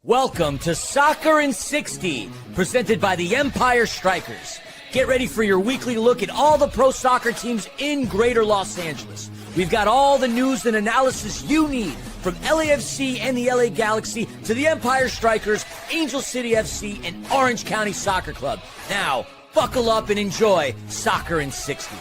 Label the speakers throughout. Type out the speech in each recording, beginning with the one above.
Speaker 1: Welcome to Soccer in 60, presented by the Empire Strykers. Get ready for your weekly look at all the pro soccer teams in Greater Los Angeles. We've got all the news and analysis you need, from LAFC and the LA Galaxy to the Empire Strykers, Angel City FC, and Orange County Soccer Club. Now, buckle up and enjoy Soccer in 60.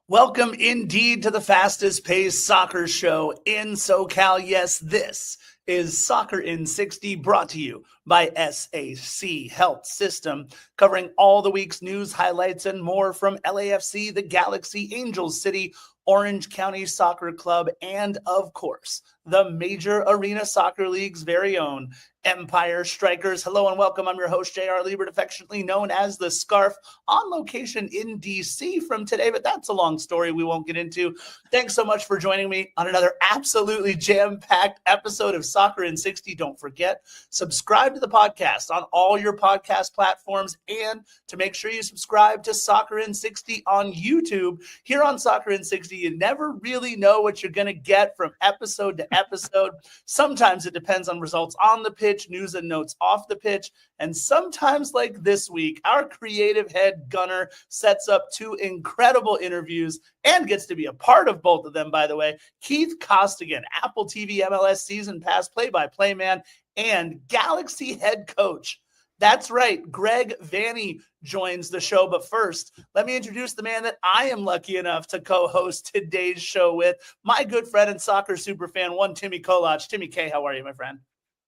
Speaker 2: Welcome indeed to the fastest paced soccer show in SoCal. Yes, this is Soccer in 60, brought to you by SAC Health System, covering all the week's news, highlights, and more from LAFC, the Galaxy, Angel City, Orange County Soccer Club, and of course, the Major Arena Soccer League's very own Empire Strykers. Hello and welcome. I'm your host, JR Liebert, affectionately known as the Scarf, on location in DC from today, but that's a long story we won't get into. Thanks so much for joining me on another absolutely jam-packed episode of Soccer in 60. Don't forget, subscribe to the podcast on all your podcast platforms, and to make sure you subscribe to Soccer in 60 on YouTube. Here on Soccer in 60, you never really know what you're going to get from episode to episode. Sometimes it depends on results on the pitch, news and notes off the pitch, and sometimes, like this week, our creative head gunner sets up two incredible interviews and gets to be a part of both of them, by the way. Keith Costigan, Apple TV MLS Season Pass play-by-play man and Galaxy head coach. That's right, Greg Vanney joins the show. But first, let me introduce the man that I am lucky enough to co-host today's show with, my good friend and soccer superfan, one Timmy Kolach. Timmy K, how are you, my friend?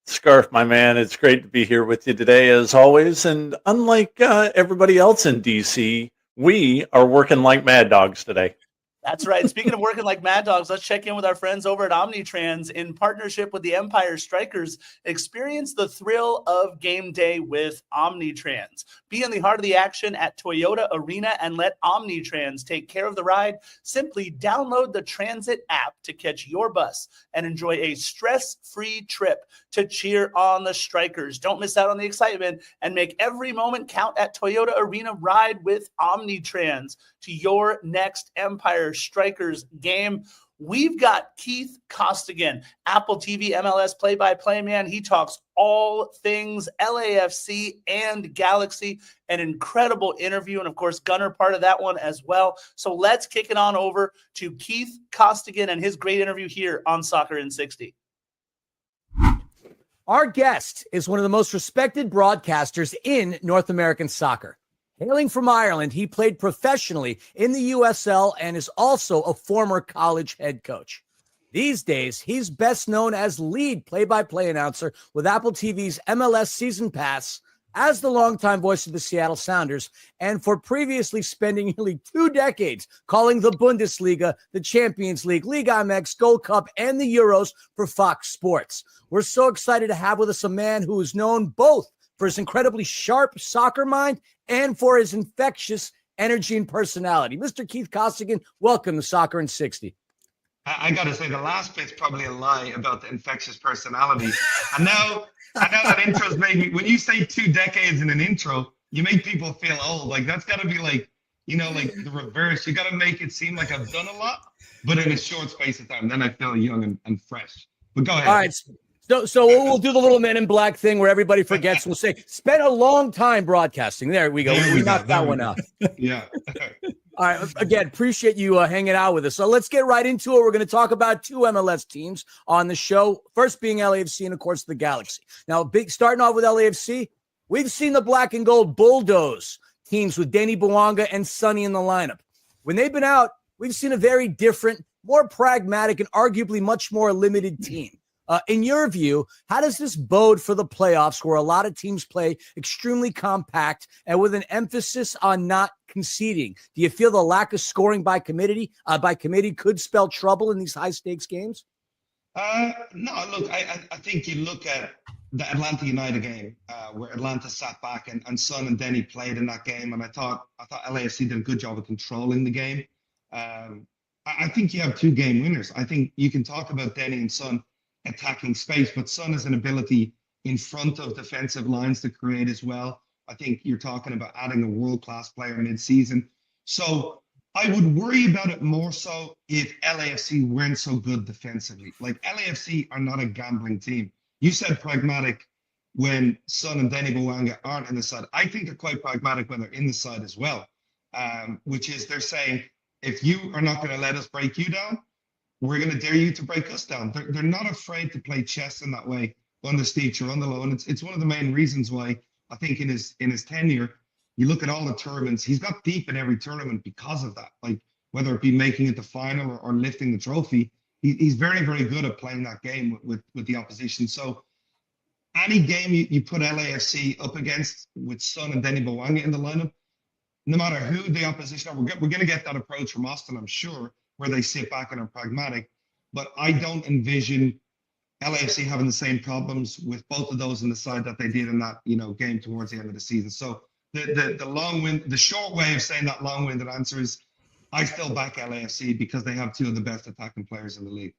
Speaker 3: Scarf, my man, it's great to be here with you today, as always. And unlike everybody else in DC, we are working like mad dogs today.
Speaker 2: That's right. Speaking of working like mad dogs, let's check in with our friends over at Omnitrans in partnership with the Empire Strykers. Experience the thrill of game day with Omnitrans. Be in the heart of the action at Toyota Arena and let Omnitrans take care of the ride. Simply download the Transit app to catch your bus and enjoy a stress-free trip to cheer on the Strykers. Don't miss out on the excitement and make every moment count at Toyota Arena. Ride with Omnitrans to your next Empire Strykers game. We've got Keith Costigan, Apple TV MLS play-by-play man. He talks all things LAFC and Galaxy. An incredible interview, and of course, Gunner part of that one as well. So let's kick it on over to Keith Costigan and his great interview here on Soccer in 60.
Speaker 1: Our guest is one of the most respected broadcasters in North American soccer. Hailing from Ireland, he played professionally in the USL and is also a former college head coach. These days, he's best known as lead play-by-play announcer with Apple TV's MLS Season Pass, as the longtime voice of the Seattle Sounders, and for previously spending nearly 2 decades calling the Bundesliga, the Champions League, Liga MX, Gold Cup, and the Euros for Fox Sports. We're so excited to have with us a man who is known both for his incredibly sharp soccer mind and for his infectious energy and personality. Mr. Keith Costigan, welcome to Soccer in 60.
Speaker 4: I got to say, the last bit's probably a lie about the infectious personality. I know that intro's made me, when you say 2 decades in an intro, you make people feel old. Like, that's got to be like, like the reverse. You got to make it seem like I've done a lot, but in a short space of time. Then I feel young and fresh. But go ahead.
Speaker 1: All right. So we'll do the little Men in Black thing where everybody forgets. We'll say, spent a long time broadcasting. There we go. We knocked that one out.
Speaker 4: Yeah.
Speaker 1: All right. Again, appreciate you hanging out with us. So let's get right into it. We're going to talk about 2 MLS teams on the show. First being LAFC and, of course, the Galaxy. Now, starting off with LAFC, we've seen the black and gold bulldoze teams with Danny Bouanga and Sonny in the lineup. When they've been out, we've seen a very different, more pragmatic, and arguably much more limited team. In your view, how does this bode for the playoffs where a lot of teams play extremely compact and with an emphasis on not conceding? Do you feel the lack of scoring by committee could spell trouble in these high-stakes games?
Speaker 4: No, look, I think you look at the Atlanta United game where Atlanta sat back and Son and Denny played in that game, and I thought LAFC did a good job of controlling the game. I think you have 2 game winners. I think you can talk about Denny and Son attacking space, but Son has an ability in front of defensive lines to create as well. I think you're talking about adding a world-class player mid-season. So I would worry about it more so if LAFC weren't so good defensively. Like, LAFC are not a gambling team. You said pragmatic when Son and Denny Bwanga aren't in the side. I think they're quite pragmatic when they're in the side as well, which is they're saying, if you are not going to let us break you down, we're going to dare you to break us down. They're not afraid to play chess in that way under Steve Cherundolo. And it's one of the main reasons why I think in his tenure, you look at all the tournaments, he's got deep in every tournament because of that. Like, whether it be making it the final or lifting the trophy, he's very, very good at playing that game with the opposition. So any game you put LAFC up against with Son and Denny Bwanga in the lineup, no matter who the opposition are, we're going to get that approach from Austin, I'm sure, where they sit back and are pragmatic. But I don't envision LAFC having the same problems with both of those in the side that they did in that, game towards the end of the season. So the short way of saying that long-winded answer is I still back LAFC because they have two of the best attacking players in the league.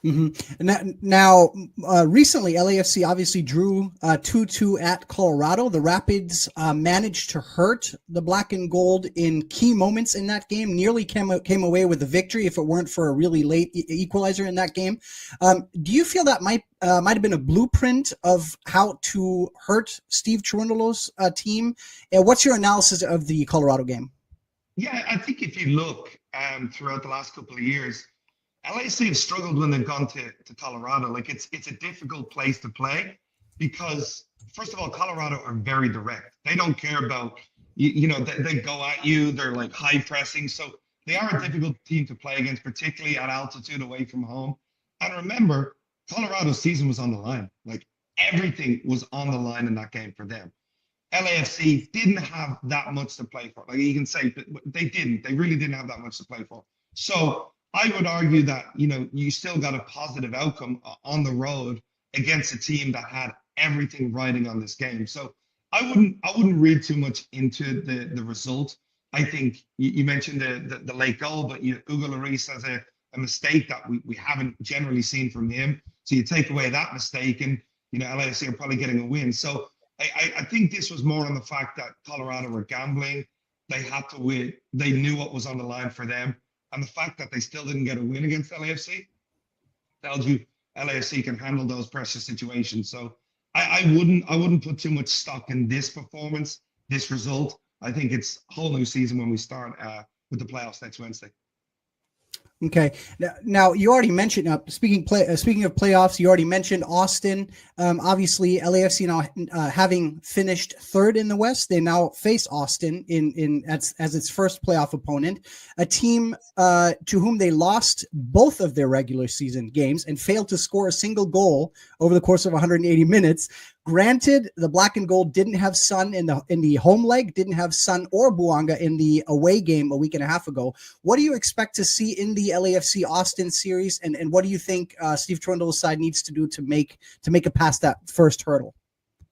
Speaker 5: Mm-hmm. Now, recently, LAFC obviously drew 2-2 at Colorado. The Rapids managed to hurt the Black and Gold in key moments in that game, nearly came away with the victory if it weren't for a really late equalizer in that game. Do you feel that might have been a blueprint of how to hurt Steve Cherundolo's team? What's your analysis of the Colorado game?
Speaker 4: Yeah, I think if you look throughout the last couple of years, LAFC have struggled when they've gone to Colorado. Like, it's a difficult place to play because, first of all, Colorado are very direct. They don't care about, they go at you. They're like high pressing. So they are a difficult team to play against, particularly at altitude away from home. And remember, Colorado's season was on the line. Like, everything was on the line in that game for them. LAFC didn't have that much to play for. Like, you can say they didn't. They really didn't have that much to play for. So I would argue that, you still got a positive outcome on the road against a team that had everything riding on this game. So I wouldn't read too much into the result. I think you mentioned the late goal, but Hugo Lloris has a mistake that we haven't generally seen from him. So you take away that mistake and, LAFC are probably getting a win. So I think this was more on the fact that Colorado were gambling. They had to win. They knew what was on the line for them. And the fact that they still didn't get a win against LAFC tells you LAFC can handle those pressure situations. So I wouldn't put too much stock in this performance, this result. I think it's a whole new season when we start with the playoffs next Wednesday.
Speaker 5: Okay. Now you already mentioned, speaking of playoffs, you already mentioned Austin. Obviously, LAFC now having finished third in the West, they now face Austin as its first playoff opponent, a team to whom they lost both of their regular season games and failed to score a single goal over the course of 180 minutes. Granted, the Black and Gold didn't have Son in the home leg, didn't have Son or Bwanga in the away game a week and a half ago. What do you expect to see in the LAFC Austin series, and what do you think Steve Cherundolo's side needs to do to make it past that first hurdle?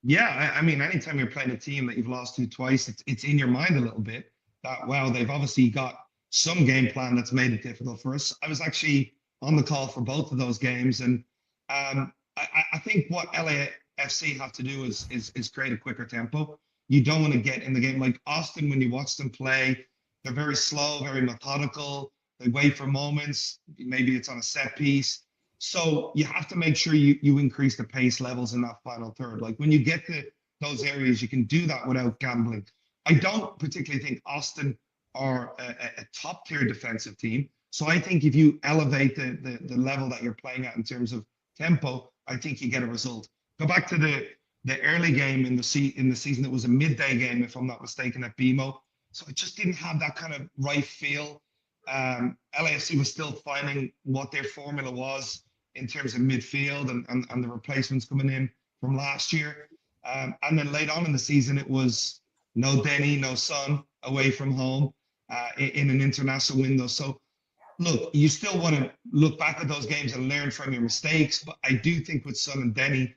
Speaker 4: Yeah, I mean, anytime you're playing a team that you've lost to twice, it's in your mind a little bit that, wow, they've obviously got some game plan that's made it difficult for us. I was actually on the call for both of those games, and I think what LAFC have to do is create a quicker tempo. You don't want to get in the game like Austin. When you watch them play, they're very slow, very methodical. They wait for moments. Maybe it's on a set piece. So you have to make sure you increase the pace levels in that final third. Like, when you get to those areas, you can do that without gambling. I don't particularly think Austin are a top tier defensive team. So I think if you elevate the level that you're playing at in terms of tempo, I think you get a result. Go back to the early game in the season. It was a midday game, if I'm not mistaken, at BMO. So it just didn't have that kind of right feel. LAFC was still finding what their formula was in terms of midfield and the replacements coming in from last year. And then late on in the season, it was no Denny, no Son away from home in an international window. So look, you still want to look back at those games and learn from your mistakes. But I do think with Son and Denny,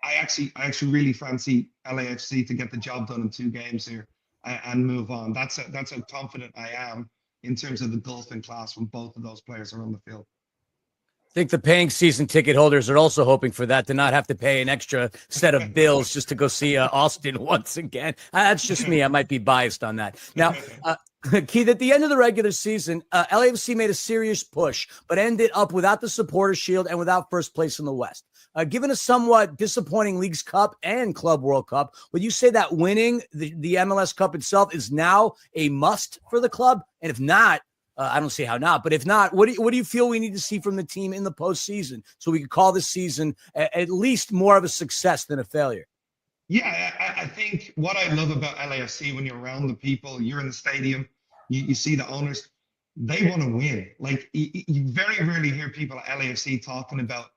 Speaker 4: I actually really fancy LAFC to get the job done in 2 games here and move on. That's how confident I am in terms of the gulf in class when both of those players are on the field.
Speaker 1: I think the paying season ticket holders are also hoping for that, to not have to pay an extra set of bills just to go see Austin once again. That's just me. I might be biased on that. Now, Keith, at the end of the regular season, LAFC made a serious push, but ended up without the Supporter Shield and without first place in the West. Given a somewhat disappointing Leagues Cup and Club World Cup, would you say that winning the MLS Cup itself is now a must for the club? And if not, I don't see how not, but if not, what do you feel we need to see from the team in the postseason so we can call this season at least more of a success than a failure?
Speaker 4: Yeah, I think what I love about LAFC, when you're around the people, you're in the stadium, you see the owners, they want to win. Like, you very rarely hear people at LAFC talking about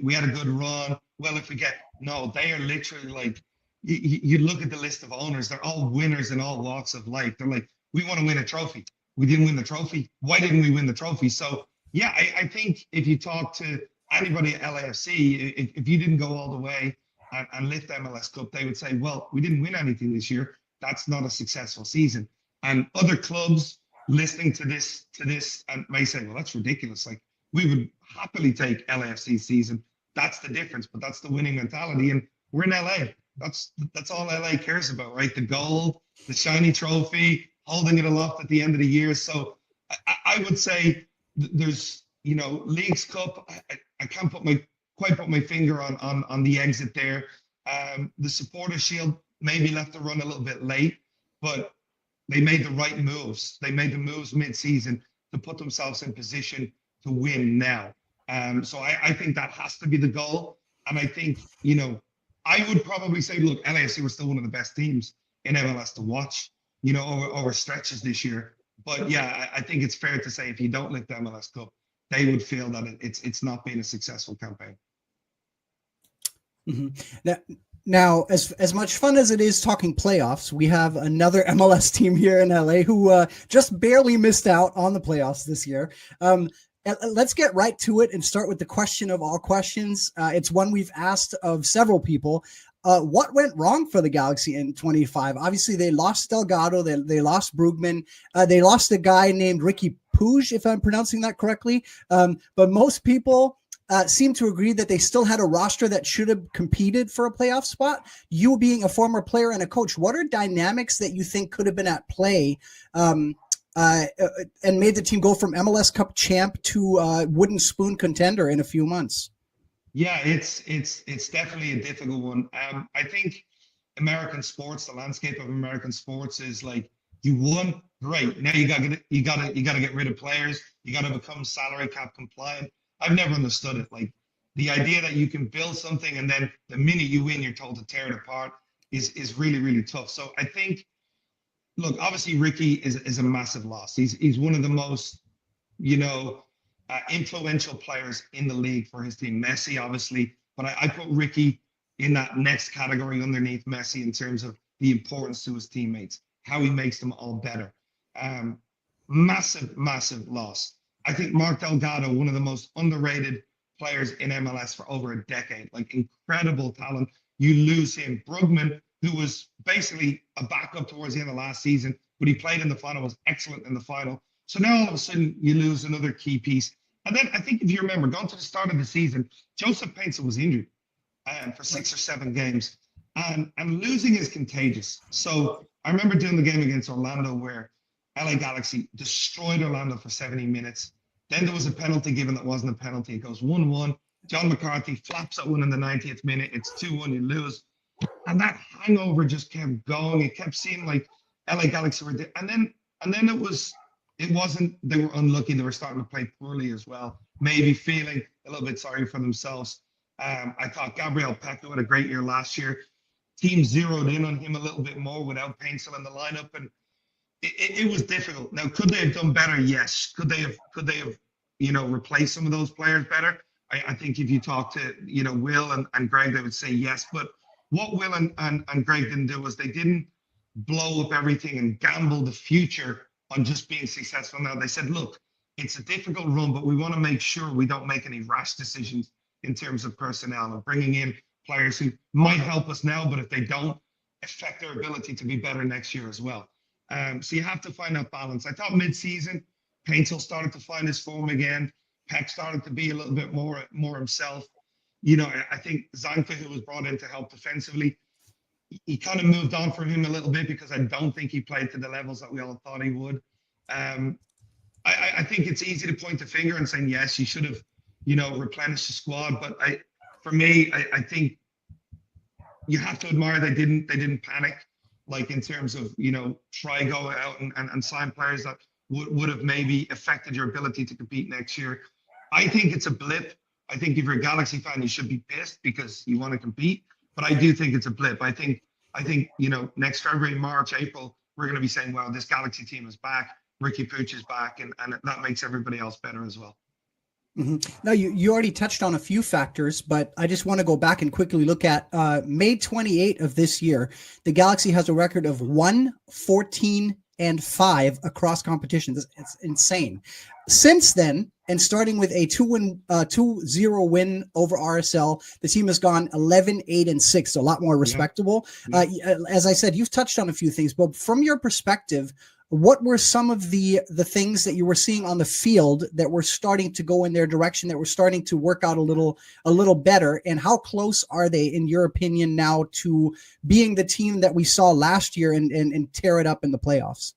Speaker 4: we had a good run. Well, if we no, they are literally like, you look at the list of owners, they're all winners in all walks of life. They're like, we want to win a trophy. We didn't win the trophy. Why didn't we win the trophy? So, yeah, I think if you talk to anybody at LAFC, if you didn't go all the way and lift the MLS Cup, they would say, well, we didn't win anything this year. That's not a successful season. And other clubs listening to this and may say, well, that's ridiculous. Like, we would happily take LAFC's season. That's the difference, but that's the winning mentality. And we're in LA. That's all LA cares about, right? The gold, the shiny trophy, holding it aloft at the end of the year. So I would say there's, Leagues Cup. I can't quite put my finger on the exit there. The Supporter Shield maybe left the run a little bit late, but they made the right moves. They made the moves mid-season to put themselves in position to win now. So I think that has to be the goal. And I think, I would probably say, look, LAFC were still one of the best teams in MLS to watch, over stretches this year. But yeah, I think it's fair to say if you don't lift the MLS Cup, they would feel that it's not been a successful campaign.
Speaker 5: Mm-hmm. Now, as much fun as it is talking playoffs, we have another MLS team here in LA who just barely missed out on the playoffs this year. Let's get right to it and start with the question of all questions. It's one we've asked of several people. What went wrong for the Galaxy in 25? Obviously, they lost Delgado. They lost Brugman. They lost a guy named Ricky Puig, if I'm pronouncing that correctly. But most people seem to agree that they still had a roster that should have competed for a playoff spot. You being a former player and a coach, what are dynamics that you think could have been at play and made the team go from MLS Cup champ to wooden spoon contender in a few months?
Speaker 4: Yeah, it's definitely a difficult one. I think American sports, the landscape of American sports is like, you won, great. Now you gotta get rid of players. You gotta become salary cap compliant. I've never understood it. Like, the idea that you can build something and then the minute you win, you're told to tear it apart is really, really tough. So I think, look, obviously Ricky is a massive loss. He's one of the most, influential players in the league for his team. Messi, obviously, but I put Ricky in that next category underneath Messi in terms of the importance to his teammates, how he makes them all better. Massive, massive loss. I think Mark Delgado, one of the most underrated players in MLS for over a decade, like, incredible talent. You lose him. Brugman, who was basically a backup towards the end of last season, but he played in the final, was excellent in the final. So now all of a sudden you lose another key piece. And then I think if you remember, going to the start of the season, Joseph Painter was injured for 6 or 7 games. And losing is contagious. So I remember doing the game against Orlando where LA Galaxy destroyed Orlando for 70 minutes. Then there was a penalty given that wasn't a penalty. It goes 1-1. John McCarthy flaps that one in the 90th minute. It's 2-1, you lose. And that hangover just kept going. It kept seeming like LA Galaxy were there. And then it wasn't, they were unlucky. They were starting to play poorly as well, maybe feeling a little bit sorry for themselves. I thought Gabriel Pecco had a great year last year. Team zeroed in on him a little bit more without Painter in the lineup, and it was difficult. Now, could they have done better? Yes. Could they have replaced some of those players better? I think if you talk to Will and Greg, they would say yes. But what Will and Greg didn't do was they didn't blow up everything and gamble the future on just being successful. Now, they said, look, it's a difficult run, but we want to make sure we don't make any rash decisions in terms of personnel and bringing in players who might help us now, but if they don't, affect their ability to be better next year as well. So you have to find that balance. I thought mid-season, Painter started to find his form again. Peck started to be a little bit more himself. I think Zanka, who was brought in to help defensively, he kind of moved on from him a little bit because I don't think he played to the levels that we all thought he would. I think it's easy to point the finger and saying, yes, you should have, replenished the squad. But for me, I think you have to admire they didn't panic, like in terms of, try go out and sign players that would have maybe affected your ability to compete next year. I think it's a blip. I think if you're a Galaxy fan, you should be pissed because you want to compete. But I do think it's a blip. I think next February, March, April, we're going to be saying, well, this Galaxy team is back. Ricky Pooch is back, and that makes everybody else better as well.
Speaker 5: Mm-hmm. Now, you already touched on a few factors, but I just want to go back and quickly look at May 28 of this year. The Galaxy has a record of 1-14-5 across competitions. It's insane. Since then, and starting with a 2-0 win over RSL, the team has gone 11-8-6, so a lot more respectable. Yeah. As I said, you've touched on a few things, but from your perspective, what were some of the things that you were seeing on the field that were starting to go in their direction, that were starting to work out a little better? And how close are they, in your opinion, now to being the team that we saw last year and tear it up in the playoffs?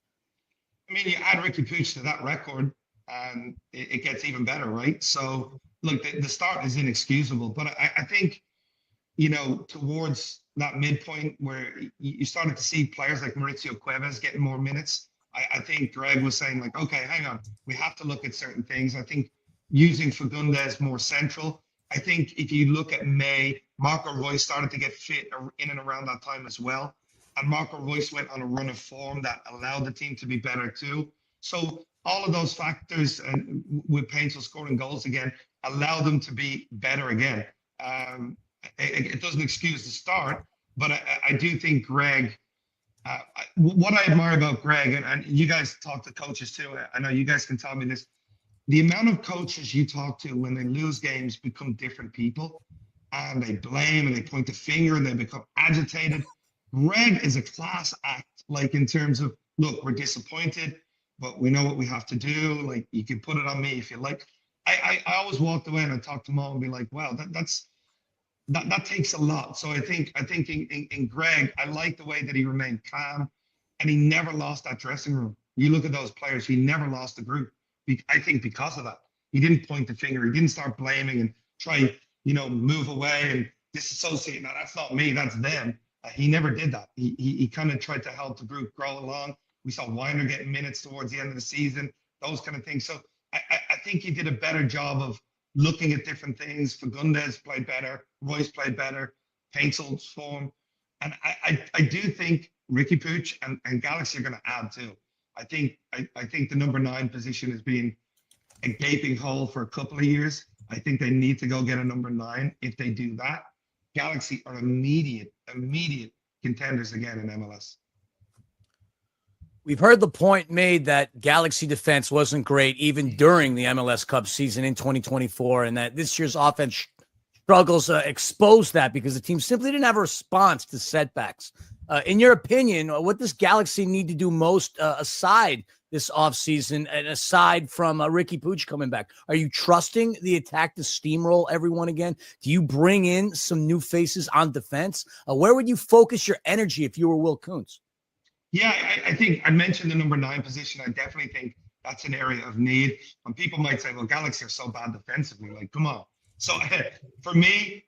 Speaker 4: I mean, you add Ricky Pooch to that record, and it gets even better, right? So, look, the start is inexcusable. But I think, towards that midpoint where you started to see players like Mauricio Cuevas getting more minutes, I think Greg was saying, like, okay, hang on, we have to look at certain things. I think using Fagundes more central. I think if you look at May, Marco Reus started to get fit in and around that time as well. And Marco Reus went on a run of form that allowed the team to be better too. So all of those factors, and with Paintsel scoring goals again, allow them to be better again. It doesn't excuse the start, but I do think Greg, what I admire about Greg, and you guys talk to coaches too, I know you guys can tell me this, the amount of coaches you talk to when they lose games become different people, and they blame and they point the finger and they become agitated. Greg is a class act, like in terms of, look, we're disappointed, but we know what we have to do. Like, you can put it on me if you like. I always walked away and I talked to Mo and be like, wow, that takes a lot. So I think in Greg, I like the way that he remained calm, and he never lost that dressing room. You look at those players, he never lost the group. I think because of that, he didn't point the finger. He didn't start blaming and try, move away and disassociate. Now, that's not me, that's them. He never did that. He kind of tried to help the group grow along. We saw Weiner getting minutes towards the end of the season, those kind of things. So I think he did a better job of looking at different things. Fagundes played better. Royce played better. Paintsel's form. And I do think Ricky Pooch and Galaxy are going to add too. I think the number 9 position has been a gaping hole for a couple of years. I think they need to go get a number 9. If they do that, Galaxy are immediate contenders again in MLS.
Speaker 1: We've heard the point made that Galaxy defense wasn't great even during the MLS Cup season in 2024, and that this year's offense struggles exposed that because the team simply didn't have a response to setbacks. In your opinion, what does Galaxy need to do most aside this offseason and aside from Ricky Pooch coming back? Are you trusting the attack to steamroll everyone again? Do you bring in some new faces on defense? Where would you focus your energy if you were Will Kuntz?
Speaker 4: Yeah, I think I mentioned the number 9 position. I definitely think that's an area of need. And people might say, well, Galaxy are so bad defensively. Like, come on. So for me,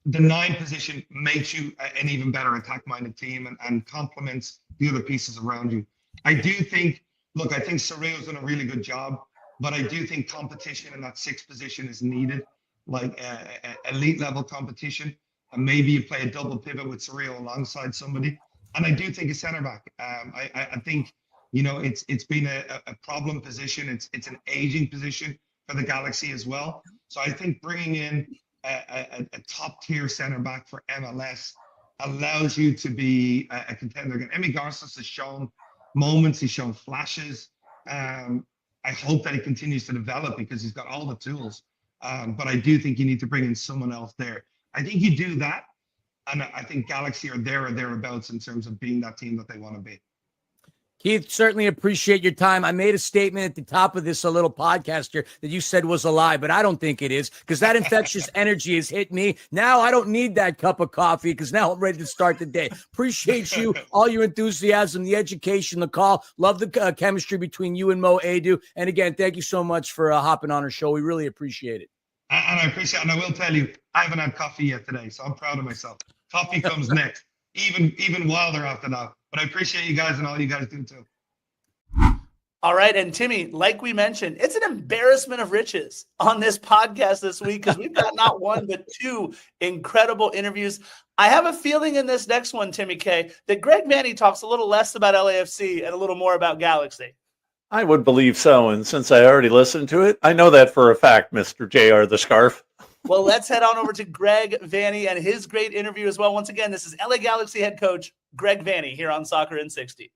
Speaker 4: the 9 position makes you an even better attack-minded team and complements the other pieces around you. I do think, I think Cerrillo's done a really good job, but I do think competition in that 6th position is needed, like elite level competition. And maybe you play a double pivot with Cerrillo alongside somebody. And I do think a center back. I think, it's been a problem position. It's an aging position for the Galaxy as well. So I think bringing in a top tier center back for MLS allows you to be a contender again. Emi Garces has shown moments, he's shown flashes. I hope that he continues to develop because he's got all the tools. But I do think you need to bring in someone else there. I think you do that, and I think Galaxy are there or thereabouts in terms of being that team that they want to be.
Speaker 1: Keith, certainly appreciate your time. I made a statement at the top of this little podcast here that you said was a lie, but I don't think it is, because that infectious energy has hit me. Now I don't need that cup of coffee, because now I'm ready to start the day. Appreciate you, all your enthusiasm, the education, the call. Love the chemistry between you and Mo Adu. And again, thank you so much for hopping on our show. We really appreciate it.
Speaker 4: And I appreciate it. And I will tell you, I haven't had coffee yet today, so I'm proud of myself. Coffee comes next, even wilder after that. But I appreciate you guys and all you guys do too.
Speaker 2: All right. And Timmy, like we mentioned, it's an embarrassment of riches on this podcast this week, because we've got not one, but two incredible interviews. I have a feeling in this next one, Timmy K, that Greg Vanney talks a little less about LAFC and a little more about Galaxy.
Speaker 3: I would believe so. And since I already listened to it, I know that for a fact, Mr. JR the Scarf.
Speaker 2: Well, let's head on over to Greg Vanney and his great interview as well. Once again, this is LA Galaxy head coach Greg Vanney here on Soccer in 60.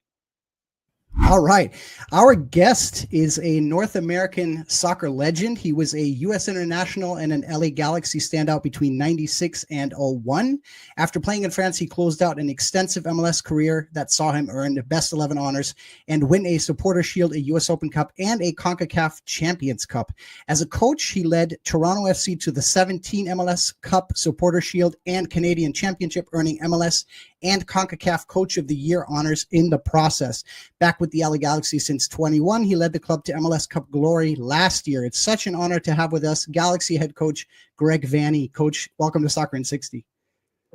Speaker 5: All right. Our guest is a North American soccer legend. He was a U.S. international and an LA Galaxy standout between 96 and 01. After playing in France, he closed out an extensive MLS career that saw him earn the Best 11 honors and win a Supporter Shield, a U.S. Open Cup, and a CONCACAF Champions Cup. As a coach, he led Toronto FC to the 17 MLS Cup, Supporter Shield, and Canadian Championship, earning MLS and CONCACAF Coach of the Year honors in the process. Back with the LA Galaxy since 21, he led the club to MLS Cup glory last year. It's such an honor to have with us Galaxy head coach Greg Vanney. Coach, welcome to Soccer in 60.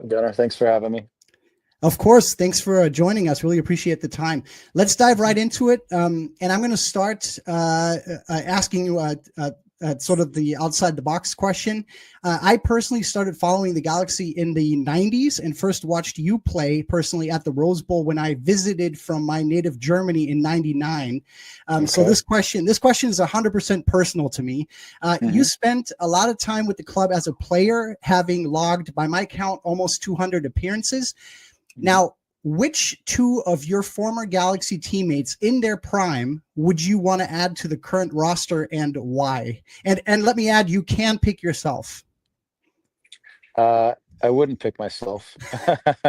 Speaker 6: Gunnar, thanks for having me.
Speaker 5: Of course. Thanks for joining us. Really appreciate the time. Let's dive right into it. And I'm going to start asking you sort of the outside the box question. I personally started following the Galaxy in the 90s and first watched you play personally at the Rose Bowl when I visited from my native Germany in 99. So this question is 100% personal to me. You spent a lot of time with the club as a player, having logged, by my count, almost 200 appearances. Now, which two of your former Galaxy teammates in their prime would you want to add to the current roster, and why? And let me add, you can pick yourself.
Speaker 6: I wouldn't pick myself.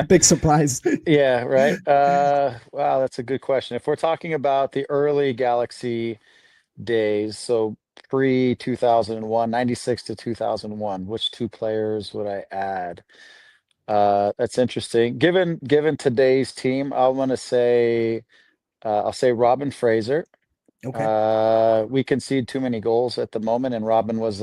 Speaker 5: Big surprise.
Speaker 6: Yeah, right. Wow, that's a good question. If we're talking about the early Galaxy days, so pre-2001, 96 to 2001, which two players would I add? That's interesting. Given today's team, I want to say, I'll say Robin Fraser.
Speaker 5: Okay.
Speaker 6: We concede too many goals at the moment, and Robin was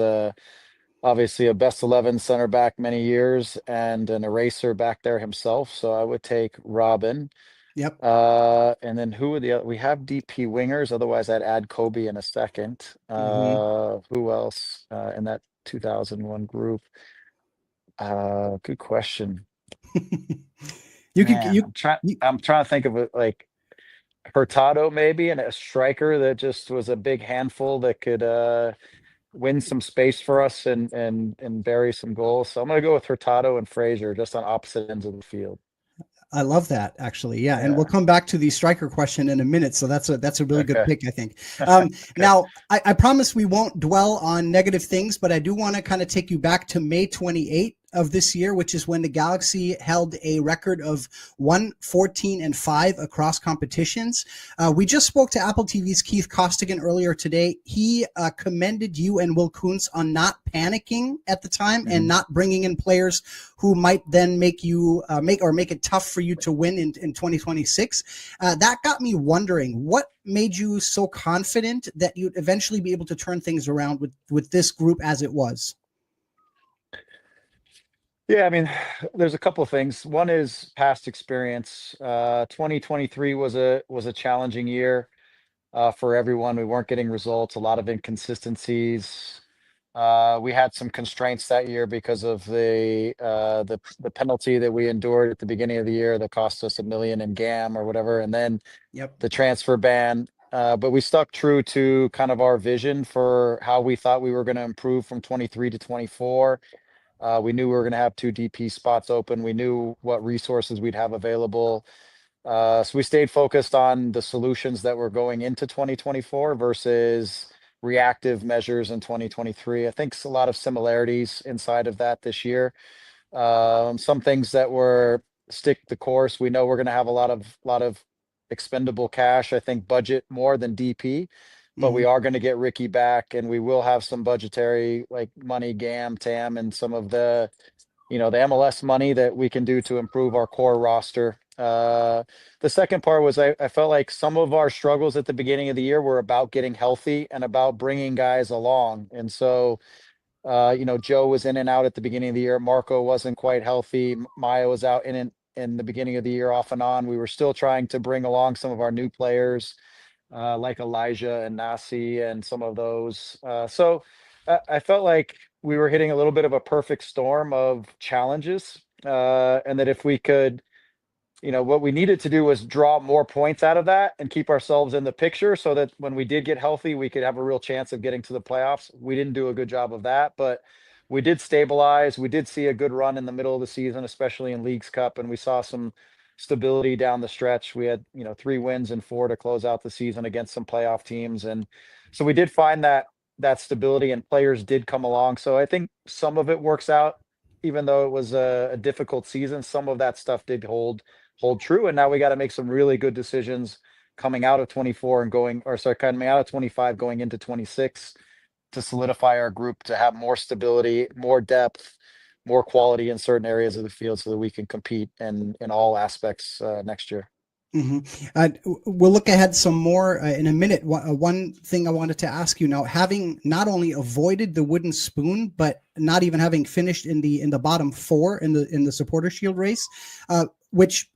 Speaker 6: obviously a best 11 center back many years and an eraser back there himself. So I would take Robin.
Speaker 5: Yep.
Speaker 6: And then who are the other? We have DP wingers. Otherwise, I'd add Kobe in a second. Who else in that 2001 group? Good question. I'm trying to think of it, like Hurtado maybe, and a striker that just was a big handful that could win some space for us and bury some goals. So I'm gonna go with Hurtado and Fraser, just on opposite ends of the field.
Speaker 5: I love that, actually. Yeah. And we'll come back to the striker question in a minute. So that's a really good pick, I think. Now, I promise we won't dwell on negative things, but I do want to kind of take you back to May 28 of this year, which is when the Galaxy held a record of 114-5 across competitions. We just spoke to Apple TV's Keith Costigan earlier today. He commended you and Will Kuntz on not panicking at the time and not bringing in players who might then make you make it tough for you to win in 2026. That got me wondering, what made you so confident that you'd eventually be able to turn things around with this group as it was?
Speaker 6: Yeah, I mean, there's a couple of things. One is past experience. 2023 was a challenging year for everyone. We weren't getting results, a lot of inconsistencies. We had some constraints that year because of the penalty that we endured at the beginning of the year that cost us $1 million in GAM or whatever, and then the transfer ban. But we stuck true to kind of our vision for how we thought we were going to improve from 23 to 24. We knew we were going to have 2 DP spots open. We knew what resources we'd have available. So we stayed focused on the solutions that were going into 2024 versus reactive measures in 2023. I think a lot of similarities inside of that this year. Some things that were stick the course. We know we're going to have a lot of expendable cash, I think budget more than DP, but we are going to get Ricky back, and we will have some budgetary like money, GAM, TAM, and some of the, the MLS money that we can do to improve our core roster. The second part was I felt like some of our struggles at the beginning of the year were about getting healthy and about bringing guys along. And so, Joe was in and out at the beginning of the year. Marco wasn't quite healthy. Maya was out in the beginning of the year off and on. We were still trying to bring along some of our new players, like Elijah and Nasi and some of those. So I felt like we were hitting a little bit of a perfect storm of challenges, and that if we could, what we needed to do was draw more points out of that and keep ourselves in the picture so that when we did get healthy, we could have a real chance of getting to the playoffs. We didn't do a good job of that, but we did stabilize. We did see a good run in the middle of the season, especially in Leagues Cup, and we saw some stability down the stretch. We had, 3 wins and 4 to close out the season against some playoff teams. And so we did find that stability, and players did come along. So I think some of it works out, even though it was a difficult season. Some of that stuff did hold true. And now we got to make some really good decisions coming out of 24 and coming out of 25, going into 26 to solidify our group, to have more stability, more depth, more quality in certain areas of the field so that we can compete in all aspects next year.
Speaker 5: We'll look ahead some more in a minute. One thing I wanted to ask you now, having not only avoided the wooden spoon, but not even having finished in the bottom 4 in the Supporter Shield race, which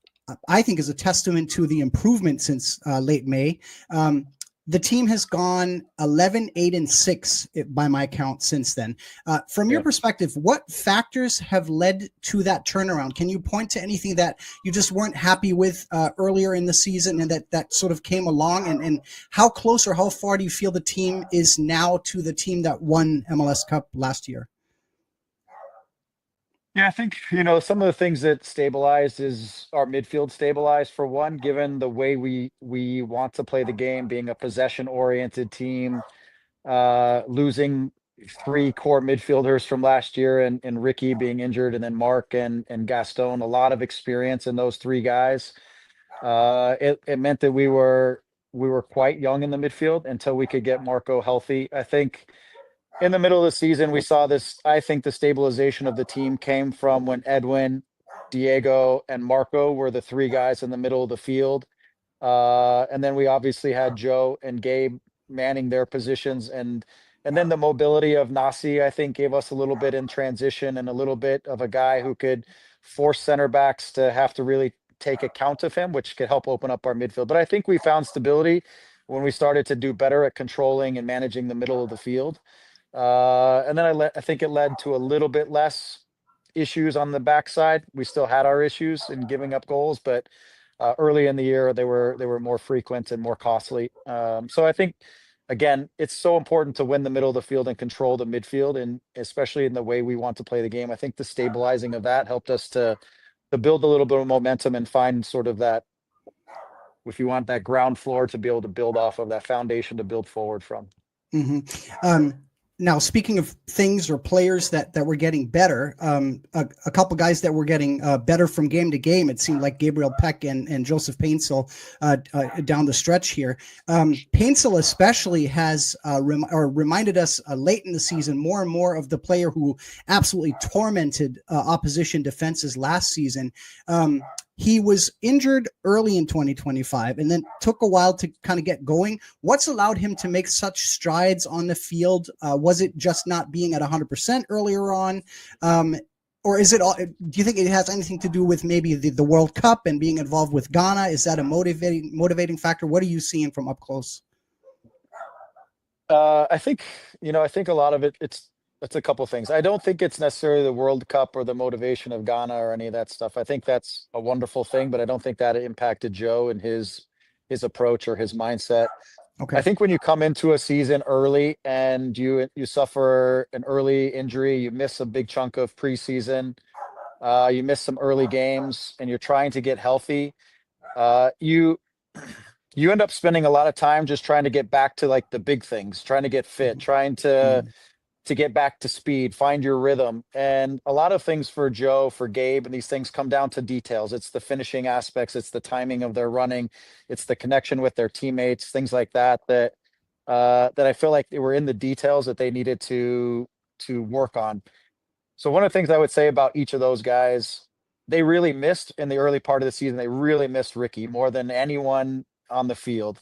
Speaker 5: I think is a testament to the improvement since late May. The team has gone 11-8-6 by my count since then. From your perspective, what factors have led to that turnaround? Can you point to anything that you just weren't happy with earlier in the season and that sort of came along? And how close or how far do you feel the team is now to the team that won MLS Cup last year?
Speaker 6: Yeah, I think, some of the things that stabilized is our midfield stabilized, for one, given the way we want to play the game, being a possession-oriented team, losing 3 core midfielders from last year and Ricky being injured, and then Mark and Gaston, a lot of experience in those 3 guys. It meant that we were quite young in the midfield until we could get Marco healthy. I think in the middle of the season, we saw this. I think the stabilization of the team came from when Edwin, Diego, and Marco were the 3 guys in the middle of the field. And then we obviously had Joe and Gabe manning their positions. And then the mobility of Nasi, I think, gave us a little bit in transition and a little bit of a guy who could force center backs to have to really take account of him, which could help open up our midfield. But I think we found stability when we started to do better at controlling and managing the middle of the field. And then I think it led to a little bit less issues on the backside. We still had our issues in giving up goals, but early in the year they were more frequent and more costly. So I think, again, it's so important to win the middle of the field and control the midfield, and especially in the way we want to play the game. I think the stabilizing of that helped us to build a little bit of momentum and find sort of that, if you want, that ground floor to be able to build off of, that foundation to build forward from.
Speaker 5: Now, speaking of things or players that were getting better, a couple guys that were getting better from game to game, it seemed like Gabriel Peck and Joseph Paintsel down the stretch here. Paintsel especially has reminded us late in the season more and more of the player who absolutely tormented opposition defenses last season. He was injured early in 2025 and then took a while to kind of get going. What's allowed him to make such strides on the field? Was it just not being at 100% earlier on? Or is it all, do you think it has anything to do with maybe the World Cup and being involved with Ghana? Is that a motivating factor? What are you seeing from up close?
Speaker 6: I think a lot of it's a couple of things. I don't think it's necessarily the World Cup or the motivation of Ghana or any of that stuff. I think that's a wonderful thing, but I don't think that impacted Joe and his approach or his mindset.
Speaker 5: Okay.
Speaker 6: I think when you come into a season early and you suffer an early injury, you miss a big chunk of preseason, you miss some early games, and you're trying to get healthy, you end up spending a lot of time just trying to get back to like the big things, trying to get fit, trying to to get back to speed, find your rhythm. And a lot of things for Joe, for Gabe, and these things come down to details. It's the finishing aspects, it's the timing of their running, it's the connection with their teammates, things like that, that I feel like they were in the details that they needed to work on. So one of the things I would say about each of those guys, they really missed in the early part of the season. They really missed Ricky more than anyone on the field.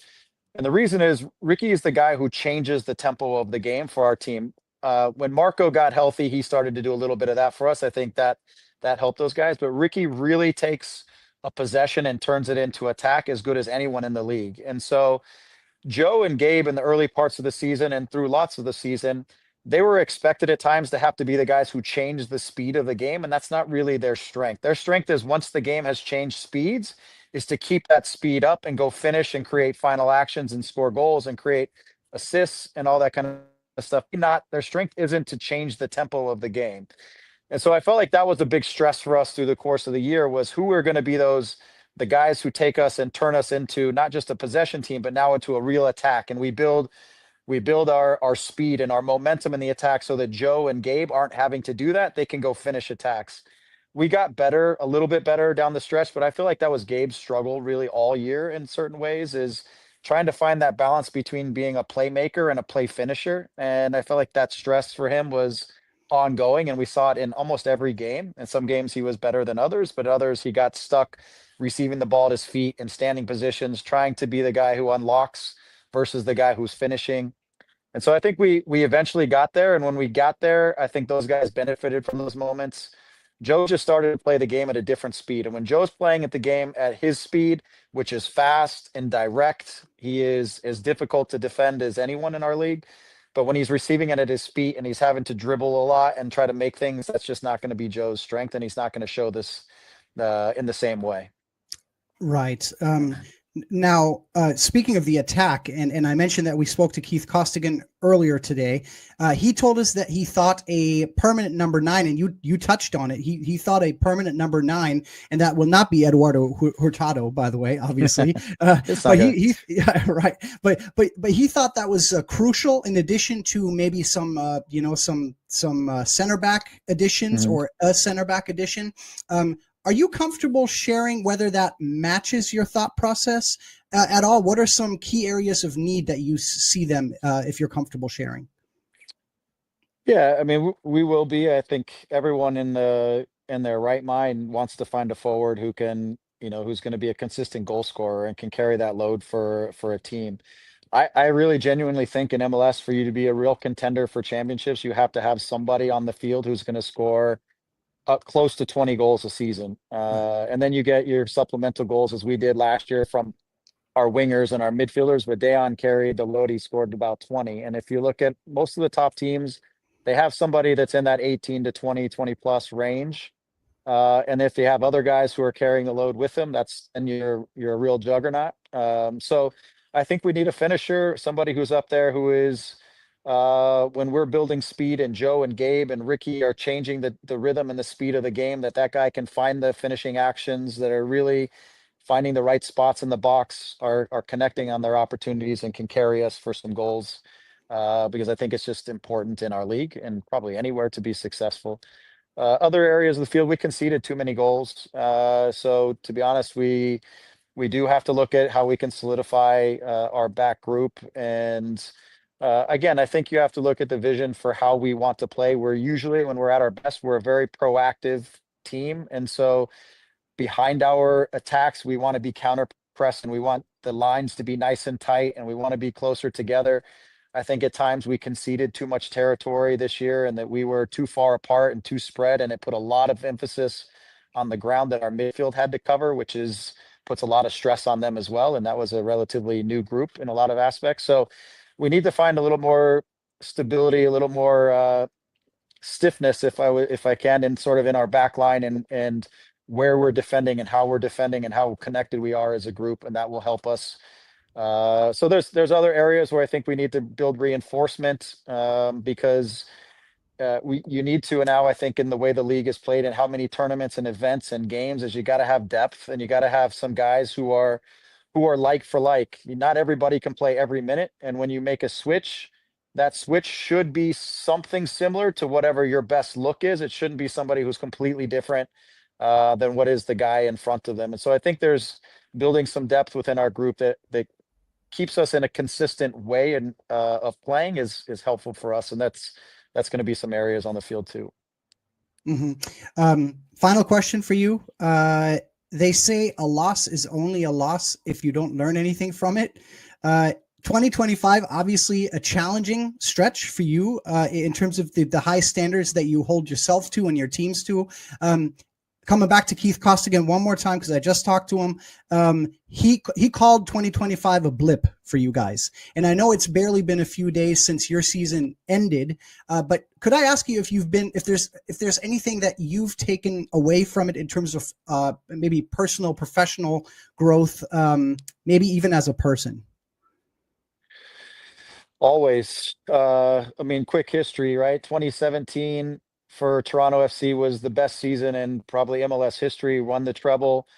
Speaker 6: And the reason is Ricky is the guy who changes the tempo of the game for our team. When Marco got healthy, he started to do a little bit of that for us. I think that helped those guys. But Ricky really takes a possession and turns it into attack as good as anyone in the league. And so Joe and Gabe in the early parts of the season and through lots of the season, they were expected at times to have to be the guys who change the speed of the game, and that's not really their strength. Their strength is once the game has changed speeds, is to keep that speed up and go finish and create final actions and score goals and create assists and all that kind of stuff. Not their strength isn't to change the tempo of the game. And so I felt like that was a big stress for us through the course of the year, was who are going to be the guys who take us and turn us into not just a possession team, but now into a real attack. And we build our speed and our momentum in the attack so that Joe and Gabe aren't having to do that. They can go finish attacks. We got better, a little bit better down the stretch, but I feel like that was Gabe's struggle really all year in certain ways, is trying to find that balance between being a playmaker and a play finisher. And I felt like that stress for him was ongoing, and we saw it in almost every game. In some games he was better than others, but others he got stuck receiving the ball at his feet in standing positions, trying to be the guy who unlocks versus the guy who's finishing. And so I think we eventually got there. And when we got there, I think those guys benefited from those moments. Joe just started to play the game at a different speed. And when Joe's playing at the game at his speed, which is fast and direct, he is as difficult to defend as anyone in our league. But when he's receiving it at his feet and he's having to dribble a lot and try to make things, that's just not going to be Joe's strength. And he's not going to show this in the same way.
Speaker 5: Right. Now, speaking of the attack, and I mentioned that we spoke to Keith Costigan earlier today. He told us that he thought a permanent number 9, and you touched on it. He thought a permanent number 9, and that will not be Eduardo Hurtado, by the way, obviously. But right. But he thought that was crucial, in addition to maybe some center back additions, or a center back addition. Are you comfortable sharing whether that matches your thought process at all? What are some key areas of need that you see them, if you're comfortable sharing?
Speaker 6: Yeah, I mean, we will be. I think everyone in their right mind wants to find a forward who can, who's going to be a consistent goal scorer and can carry that load for a team. I really genuinely think in MLS, for you to be a real contender for championships, you have to have somebody on the field who's going to score up close to 20 goals a season. And then you get your supplemental goals, as we did last year, from our wingers and our midfielders. But Dejan carried the load. He scored about 20. And if you look at most of the top teams, they have somebody that's in that 18 to 20 plus range. And if you have other guys who are carrying the load with them, then you're a real juggernaut. So I think we need a finisher, somebody who's up there who is, when we're building speed and Joe and Gabe and Ricky are changing the rhythm and the speed of the game, that guy can find the finishing actions, that are really finding the right spots in the box, are connecting on their opportunities and can carry us for some goals. Because I think it's just important in our league and probably anywhere to be successful. Other areas of the field, we conceded too many goals. So to be honest, we do have to look at how we can solidify our back group. And again, I think you have to look at the vision for how we want to play. We're usually, when we're at our best, we're a very proactive team. And so behind our attacks, we want to be counter press, and we want the lines to be nice and tight, and we want to be closer together. I think at times we conceded too much territory this year, and that we were too far apart and too spread. And it put a lot of emphasis on the ground that our midfield had to cover, which puts a lot of stress on them as well. And that was a relatively new group in a lot of aspects. So we need to find a little more stability, a little more stiffness, if I can, in sort of in our back line and where we're defending and how we're defending and how connected we are as a group, and that will help us. So there's other areas where I think we need to build reinforcement, because you need to now, I think, in the way the league is played and how many tournaments and events and games, is you got to have depth, and you got to have some guys who are like for like. Not everybody can play every minute. And when you make a switch, that switch should be something similar to whatever your best look is. It shouldn't be somebody who's completely different than what is the guy in front of them. And so I think there's building some depth within our group that keeps us in a consistent way and of playing is helpful for us. And that's going to be some areas on the field too.
Speaker 5: Final question for you. They say a loss is only a loss if you don't learn anything from it. 2025, obviously a challenging stretch for you in terms of the high standards that you hold yourself to and your teams to. Coming back to Keith Costigan one more time, because I just talked to him. He called 2025 a blip for you guys. And I know it's barely been a few days since your season ended, but could I ask you if there's anything that you've taken away from it in terms of maybe personal, professional growth, maybe even as a person?
Speaker 6: Always. I mean, quick history, right? 2017 for Toronto FC was the best season in probably MLS history, won the treble.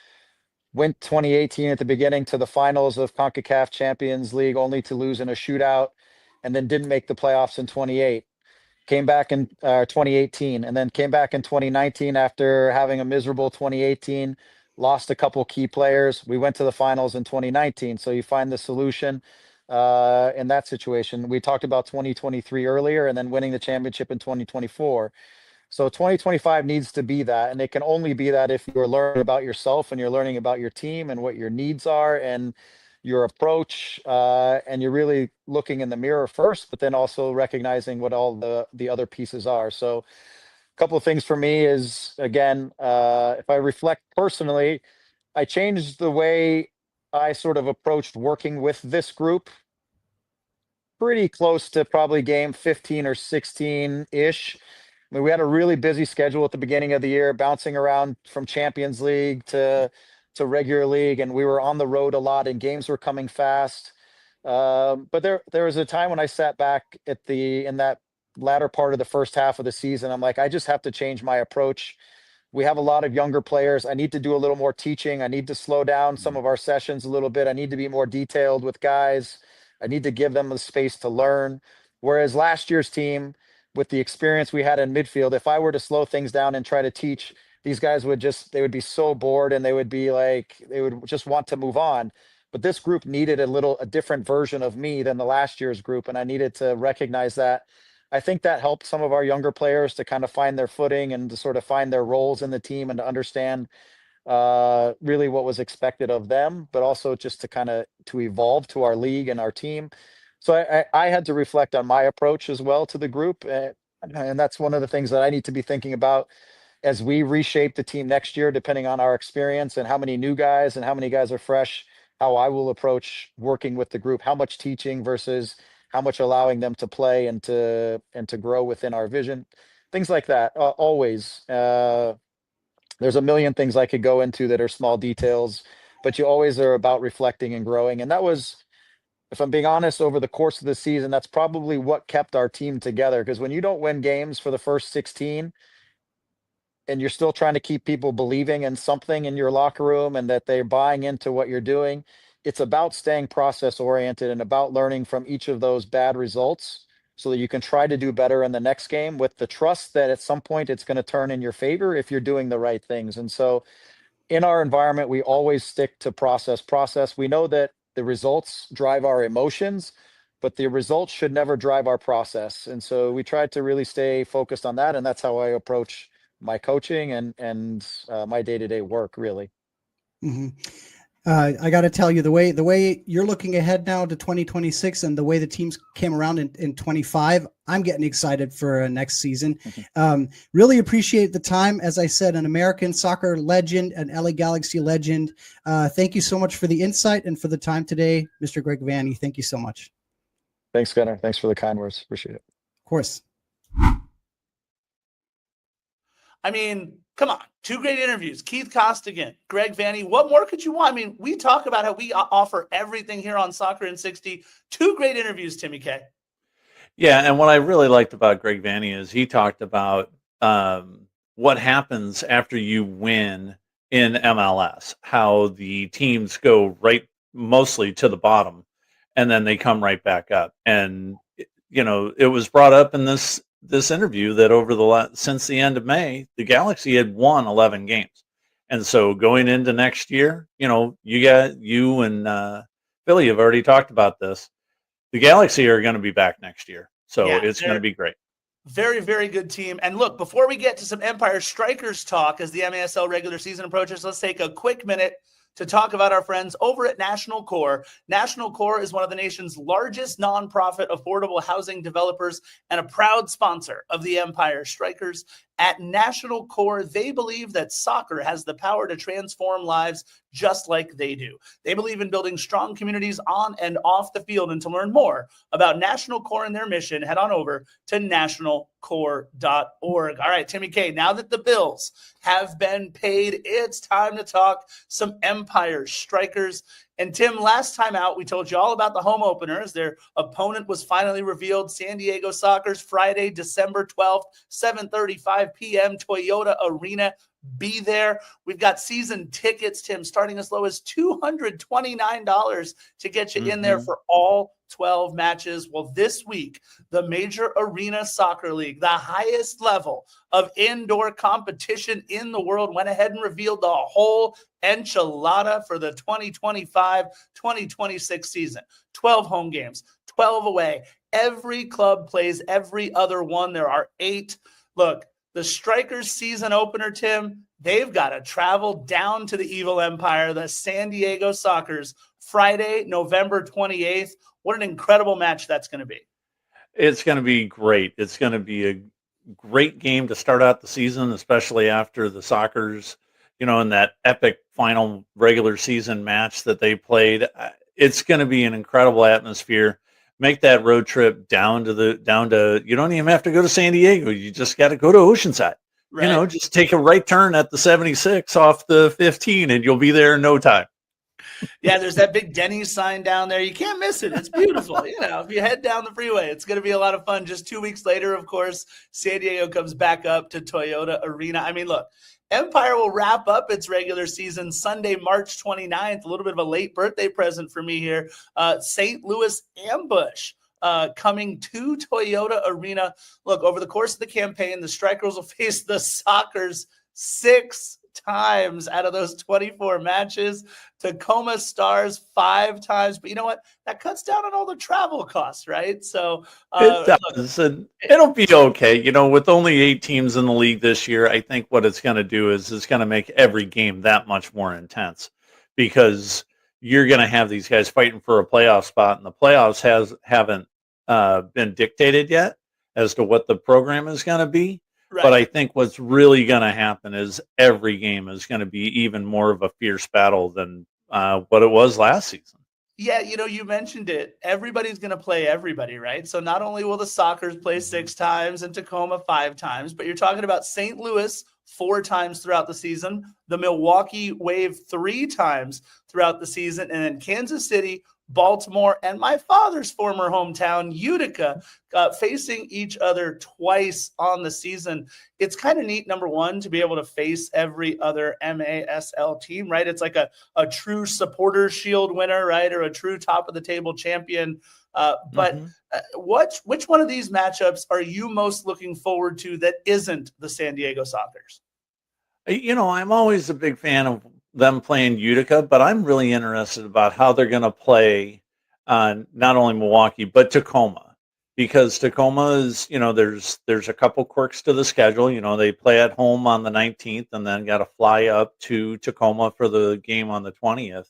Speaker 6: Went 2018 at the beginning to the finals of CONCACAF Champions League, only to lose in a shootout, and then didn't make the playoffs in 28. Came back in 2018, and then came back in 2019 after having a miserable 2018, lost a couple key players. We went to the finals in 2019. So you find the solution in that situation. We talked about 2023 earlier, and then winning the championship in 2024. So 2025 needs to be that, and it can only be that if you're learning about yourself and you're learning about your team and what your needs are and your approach, and you're really looking in the mirror first, but then also recognizing what all the other pieces are. So a couple of things for me is, again, if I reflect personally, I changed the way I sort of approached working with this group pretty close to probably game 15 or 16-ish. I mean, we had a really busy schedule at the beginning of the year, bouncing around from Champions League to regular league, and we were on the road a lot, and games were coming fast. But there was a time when I sat back in that latter part of the first half of the season. I'm like, I just have to change my approach. We have a lot of younger players. I need to do a little more teaching. I need to slow down some of our sessions a little bit. I need to be more detailed with guys. I need to give them the space to learn. Whereas last year's team, with the experience we had in midfield, if I were to slow things down and try to teach, these guys they would be so bored, and they would just want to move on. But this group needed a different version of me than the last year's group. And I needed to recognize that. I think that helped some of our younger players to kind of find their footing and to sort of find their roles in the team and to understand really what was expected of them, but also just to evolve to our league and our team. So I had to reflect on my approach as well to the group. And that's one of the things that I need to be thinking about as we reshape the team next year, depending on our experience and how many new guys and how many guys are fresh, how I will approach working with the group, how much teaching versus how much allowing them to play and to grow within our vision, things like that. Always, there's a million things I could go into that are small details, but you always are about reflecting and growing. And that was, if I'm being honest, over the course of the season, that's probably what kept our team together. Because when you don't win games for the first 16 and you're still trying to keep people believing in something in your locker room and that they're buying into what you're doing, it's about staying process oriented and about learning from each of those bad results so that you can try to do better in the next game with the trust that at some point it's going to turn in your favor if you're doing the right things. And so in our environment, we always stick to process. We know that the results drive our emotions, but the results should never drive our process. And so we tried to really stay focused on that. And that's how I approach my coaching and my day-to-day work, really.
Speaker 5: Mm-hmm. I got to tell you, the way you're looking ahead now to 2026 and the way the teams came around in 25, I'm getting excited for next season. Really appreciate the time. As I said, an American soccer legend, an LA Galaxy legend. Thank you so much for the insight and for the time today, Mr. Greg Vanney. Thank you so much.
Speaker 6: Thanks, Gunnar. Thanks for the kind words. Appreciate it.
Speaker 5: Of course.
Speaker 2: I mean, come on. 2 great interviews. Keith Costigan, Greg Vanney. What more could you want? I mean, we talk about how we offer everything here on Soccer in 60. 2 great interviews, Timmy K.
Speaker 3: Yeah, and what I really liked about Greg Vanney is he talked about what happens after you win in MLS, how the teams go right mostly to the bottom, and then they come right back up. And it was brought up in this interview that since the end of May, the Galaxy had won 11 games. And so going into next year, you and Philly have already talked about this. The Galaxy are going to be back next year. So it's going to be great.
Speaker 2: Very, very good team. And look, before we get to some Empire Strykers talk as the MASL regular season approaches, let's take a quick minute to talk about our friends over at National Core. National Core is one of the nation's largest nonprofit affordable housing developers and a proud sponsor of the Empire Strykers. At National Core, they believe that soccer has the power to transform lives just like they do. They believe in building strong communities on and off the field. And to learn more about National Core and their mission, head on over to nationalcore.org. All right, Timmy K, now that the bills have been paid, it's time to talk some Empire Strykers. And Tim, last time out, we told you all about the home openers. Their opponent was finally revealed. San Diego Sockers, Friday, December 12th, 7:35 p.m., Toyota Arena. Be there. We've got season tickets, Tim, starting as low as $229 to get you in there for all 12 matches. Well, this week, the Major Arena Soccer League, the highest level of indoor competition in the world, went ahead and revealed the whole enchilada for the 2025-2026 season. 12 home games, 12 away. Every club plays every other one. There are 8. Look, the Strykers season opener, Tim, they've got to travel down to the evil empire, the San Diego Sockers, Friday, November 28th. What an incredible match that's going to be.
Speaker 3: It's going to be great. It's going to be a great game to start out the season, especially after the Sockers, in that epic final regular season match that they played. It's going to be an incredible atmosphere. Make that road trip down to you don't even have to go to San Diego. You just got to go to Oceanside. Right. Just take a right turn at the 76 off the 15 and you'll be there in no time.
Speaker 2: Yeah, there's that big Denny's sign down there. You can't miss it. It's beautiful. If you head down the freeway, it's going to be a lot of fun. Just 2 weeks later, of course, San Diego comes back up to Toyota Arena. I mean, look, Empire will wrap up its regular season Sunday, March 29th. A little bit of a late birthday present for me here. St. Louis Ambush coming to Toyota Arena. Look, over the course of the campaign, the Strykers will face the Sockers 6 times out of those 24 matches. Tacoma Stars 5 times. But you know what? That cuts down on all the travel costs, right? So
Speaker 3: it does. And it'll be okay. With only 8 teams in the league this year, I think what it's going to do is it's going to make every game that much more intense because you're going to have these guys fighting for a playoff spot, and the playoffs haven't been dictated yet as to what the program is going to be. Right. But I think what's really going to happen is every game is going to be even more of a fierce battle than what it was last season.
Speaker 2: Yeah, you mentioned it. Everybody's going to play everybody, right? So not only will the Sockers play 6 times and Tacoma 5 times, but you're talking about St. Louis 4 times throughout the season, the Milwaukee Wave 3 times throughout the season, and then Kansas City, Baltimore, and my father's former hometown, Utica, facing each other twice on the season. It's kind of neat, number one, to be able to face every other MASL team, right? It's like a true supporter shield winner, right? Or a true top of the table champion. Which one of these matchups are you most looking forward to that isn't the San Diego Sockers?
Speaker 3: I'm always a big fan of them playing Utica, but I'm really interested about how they're going to play not only Milwaukee, but Tacoma, because Tacoma is, there's a couple quirks to the schedule. They play at home on the 19th and then got to fly up to Tacoma for the game on the 20th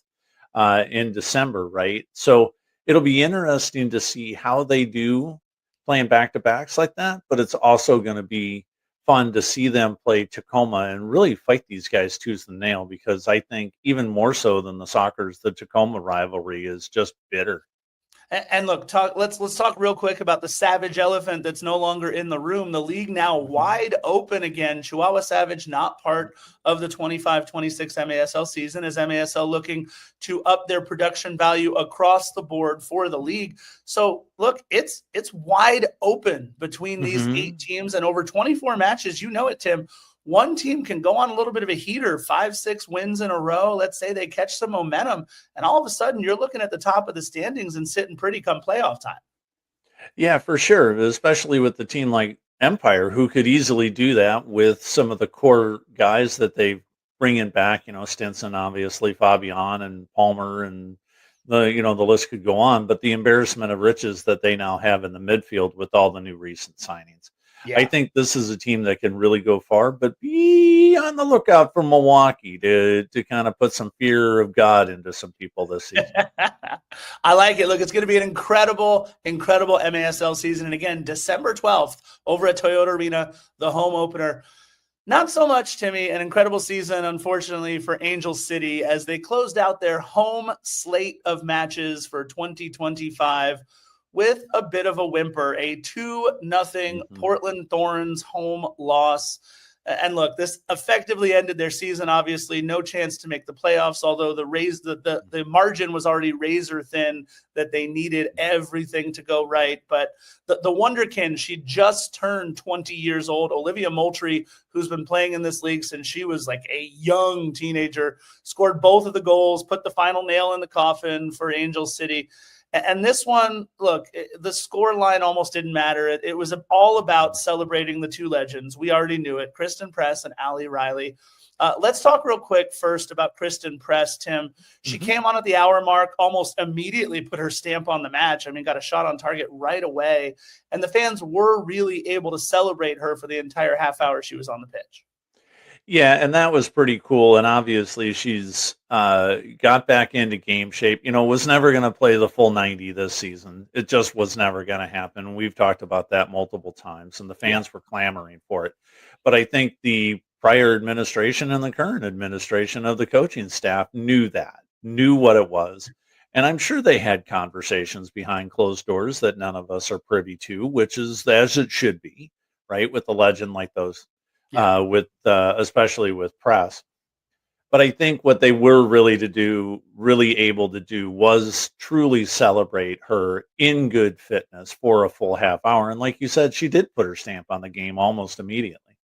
Speaker 3: in December, right? So it'll be interesting to see how they do playing back-to-backs like that, but it's also going to be fun to see them play Tacoma and really fight these guys tooth and nail, because I think even more so than the Sockers, the Tacoma rivalry is just bitter.
Speaker 2: And look, let's talk real quick about the Savage Elephant that's no longer in the room. The league now wide open again. Chihuahua Savage not part of the 25-26 MASL season, as MASL looking to up their production value across the board for the league. So look, it's wide open between these 8 teams, and over 24 matches. You know it, Tim. One team can go on a little bit of a heater, 5-6 wins in a row. Let's say they catch some momentum, and all of a sudden you're looking at the top of the standings and sitting pretty come playoff time.
Speaker 3: Yeah, for sure, especially with the team like Empire, who could easily do that with some of the core guys that they bringing back. Stinson, obviously, Fabian and Palmer, and the list could go on. But the embarrassment of riches that they now have in the midfield with all the new recent signings. I
Speaker 2: Yeah.
Speaker 3: think this is a team that can really go far, but be on the lookout for Milwaukee to kind of put some fear of God into some people this season.
Speaker 2: I like it. Look, it's going to be an incredible, incredible MASL season. And again, December 12th over at Toyota Arena, the home opener. Not so much, Timmy. An incredible season, unfortunately, for Angel City as they closed out their home slate of matches for 2025 with a bit of a whimper, a 2-0 Portland Thorns home loss. And look, this effectively ended their season. Obviously, no chance to make the playoffs, although the margin was already razor thin that they needed everything to go right. But the wonderkin, she just turned 20 years old. Olivia Moultrie, who's been playing in this league since she was like a young teenager, scored both of the goals, put the final nail in the coffin for Angel City. And this one, look, the score line almost didn't matter. It was all about celebrating the two legends. We already knew it, Kristen Press and Allie Riley. Let's talk real quick first about Kristen Press, Tim. She came on at the hour mark, almost immediately put her stamp on the match. I mean, got a shot on target right away. And the fans were really able to celebrate her for the entire half hour she was on the pitch.
Speaker 3: Yeah, and that was pretty cool. And obviously, she's got back into game shape. Was never going to play the full 90 this season. It just was never going to happen. We've talked about that multiple times, and the fans were clamoring for it. But I think the prior administration and the current administration of the coaching staff knew what it was. And I'm sure they had conversations behind closed doors that none of us are privy to, which is as it should be, right? With a legend like those. Especially with Press. But I think what they were really able to do was truly celebrate her in good fitness for a full half hour. And like you said, she did put her stamp on the game almost immediately.